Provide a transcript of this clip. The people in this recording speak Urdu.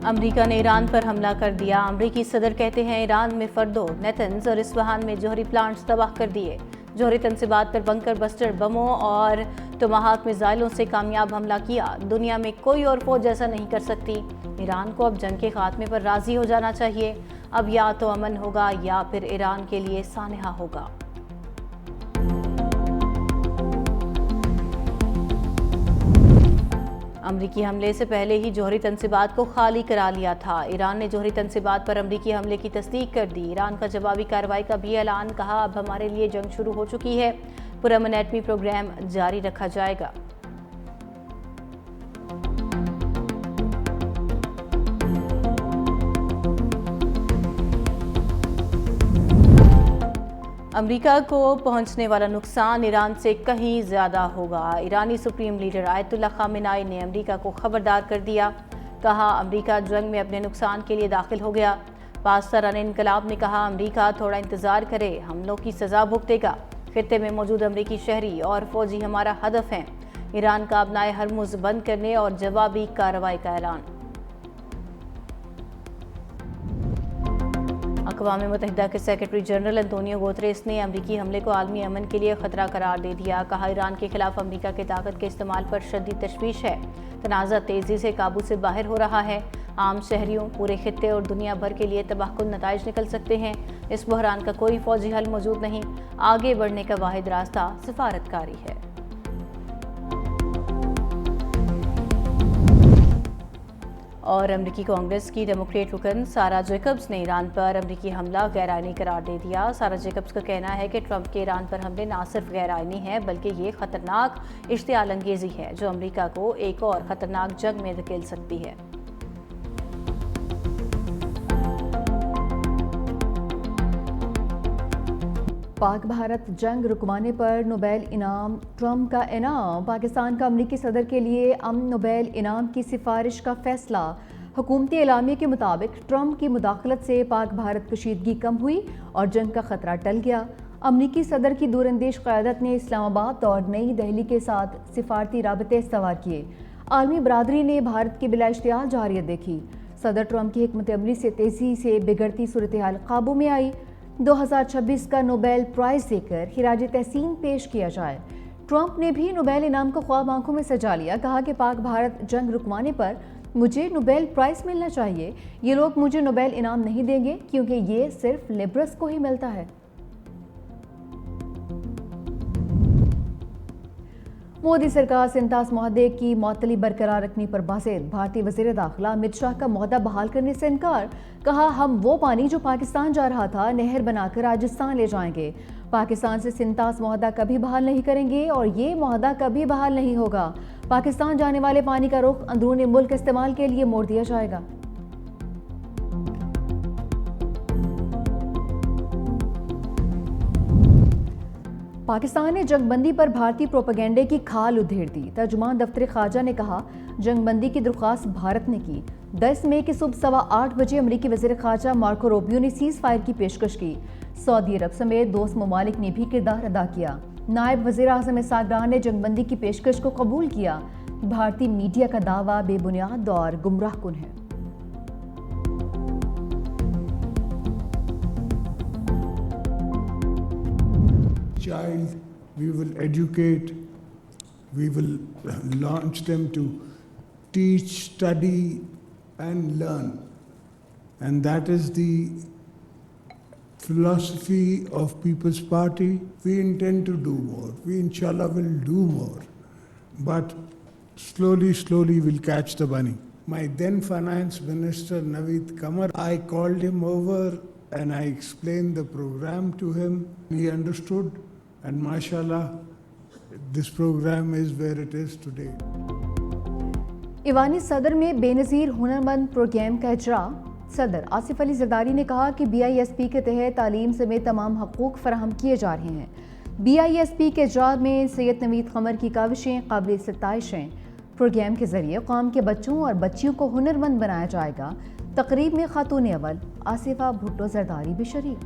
امریکہ نے ایران پر حملہ کر دیا۔ امریکی صدر کہتے ہیں ایران میں فردو، نیتنز اور اصفہان میں جوہری پلانٹس تباہ کر دیے۔ جوہری تنصیبات پر بنکر بسٹر بموں اور ٹوماہاک میزائلوں سے کامیاب حملہ کیا۔ دنیا میں کوئی اور فوج ایسا نہیں کر سکتی۔ ایران کو اب جنگ کے خاتمے پر راضی ہو جانا چاہیے۔ اب یا تو امن ہوگا یا پھر ایران کے لیے سانحہ ہوگا۔ امریکی حملے سے پہلے ہی جوہری تنصیبات کو خالی کرا لیا تھا۔ ایران نے جوہری تنصیبات پر امریکی حملے کی تصدیق کر دی۔ ایران کا جوابی کارروائی کا بھی اعلان، کہا اب ہمارے لیے جنگ شروع ہو چکی ہے، پرامن ایٹمی پروگرام جاری رکھا جائے گا۔ امریکہ کو پہنچنے والا نقصان ایران سے کہیں زیادہ ہوگا۔ ایرانی سپریم لیڈر آیت اللہ خامنہ ای نے امریکہ کو خبردار کر دیا، کہا امریکہ جنگ میں اپنے نقصان کے لیے داخل ہو گیا۔ پاسداران انقلاب نے کہا امریکہ تھوڑا انتظار کرے، حملوں کی سزا بھگتے گا۔ خطے میں موجود امریکی شہری اور فوجی ہمارا ہدف ہیں۔ ایران کا ابنائے ہرمز بند کرنے اور جوابی کارروائی کا اعلان۔ اقوام متحدہ کے سیکرٹری جنرل انتونیو گوتریس نے امریکی حملے کو عالمی امن کے لیے خطرہ قرار دے دیا، کہا ایران کے خلاف امریکہ کے طاقت کے استعمال پر شدید تشویش ہے۔ تنازع تیزی سے قابو سے باہر ہو رہا ہے۔ عام شہریوں، پورے خطے اور دنیا بھر کے لیے تباہ کن نتائج نکل سکتے ہیں۔ اس بحران کا کوئی فوجی حل موجود نہیں۔ آگے بڑھنے کا واحد راستہ سفارتکاری ہے۔ اور امریکی کانگریس کی ڈیموکریٹ رکن سارا جیکبز نے ایران پر امریکی حملہ غیر آئینی قرار دے دیا۔ سارا جیکبز کا کہنا ہے کہ ٹرمپ کے ایران پر حملے نہ صرف غیر آئینی ہیں بلکہ یہ خطرناک اشتعال انگیزی ہے جو امریکہ کو ایک اور خطرناک جنگ میں دھکیل سکتی ہے۔ پاک بھارت جنگ رکوانے پر نوبیل انعام، ٹرمپ کا انعام۔ پاکستان کا امریکی صدر کے لیے امن نوبیل انعام کی سفارش کا فیصلہ۔ حکومتی اعلامیے کے مطابق ٹرمپ کی مداخلت سے پاک بھارت کشیدگی کم ہوئی اور جنگ کا خطرہ ٹل گیا۔ امریکی صدر کی دور اندیش قیادت نے اسلام آباد اور نئی دہلی کے ساتھ سفارتی رابطے استوار کیے۔ عالمی برادری نے بھارت کی بلا اشتعال جارحیت دیکھی۔ صدر ٹرمپ کی حکمت عملی سے تیزی سے بگڑتی صورتحال قابو میں آئی۔ 2026 کا نوبیل پرائز دے کر خراج تحسین پیش کیا جائے۔ ٹرمپ نے بھی نوبیل انعام کو خواب آنکھوں میں سجا لیا، کہا کہ پاک بھارت جنگ رکوانے پر مجھے نوبیل پرائز ملنا چاہیے۔ یہ لوگ مجھے نوبیل انعام نہیں دیں گے کیونکہ یہ صرف لبرلز کو ہی ملتا ہے۔ مودی سرکار سنتاس معاہدے کی معطلی برقرار رکھنے پر بازید۔ بھارتی وزیر داخلہ امت شاہ کا معاہدہ بحال کرنے سے انکار، کہا ہم وہ پانی جو پاکستان جا رہا تھا نہر بنا کر راجستھان لے جائیں گے۔ پاکستان سے سنتاس معاہدہ کبھی بحال نہیں کریں گے اور یہ معاہدہ کبھی بحال نہیں ہوگا۔ پاکستان جانے والے پانی کا رخ اندرون ملک استعمال کے لیے موڑ دیا جائے گا۔ پاکستان نے جنگ بندی پر بھارتی پروپیگنڈے کی کھال ادھیڑ دی۔ ترجمان دفتر خارجہ نے کہا جنگ بندی کی درخواست بھارت نے کی۔ 10 مئی کی صبح 8:15 بجے امریکی وزیر خارجہ مارکو روبیو نے سیز فائر کی پیشکش کی۔ سعودی عرب سمیت دوست ممالک نے بھی کردار ادا کیا۔ نائب وزیر اعظم اسحاق ڈار نے جنگ بندی کی پیشکش کو قبول کیا۔ بھارتی میڈیا کا دعویٰ بے بنیاد اور گمراہ کن ہے۔ Child, we will educate, we will launch them to teach, study and learn. And that is the philosophy of People's Party. We intend to do more. We inshallah will do more. But slowly we'll catch the bunny. My then Finance Minister Naveed Qamar, I called him over and I explained the program to him. He understood. And mashallah, this program is where it is today. ایوانی صدر میں بے نظیر ہنرمند پروگرام کا اجرا۔ صدر آصف علی زرداری نے کہا کہ BISP کے تحت تعلیم سمیت تمام حقوق فراہم کیے جا رہے ہیں۔ BISP کے اجرا میں سید نوید قمر کی کاوشیں قابل ستائش ہیں۔ پروگرام کے ذریعے قوم کے بچوں اور بچیوں کو ہنرمند بنایا جائے گا۔ تقریب میں خاتون اول آصفہ بھٹو زرداری بھی شریک۔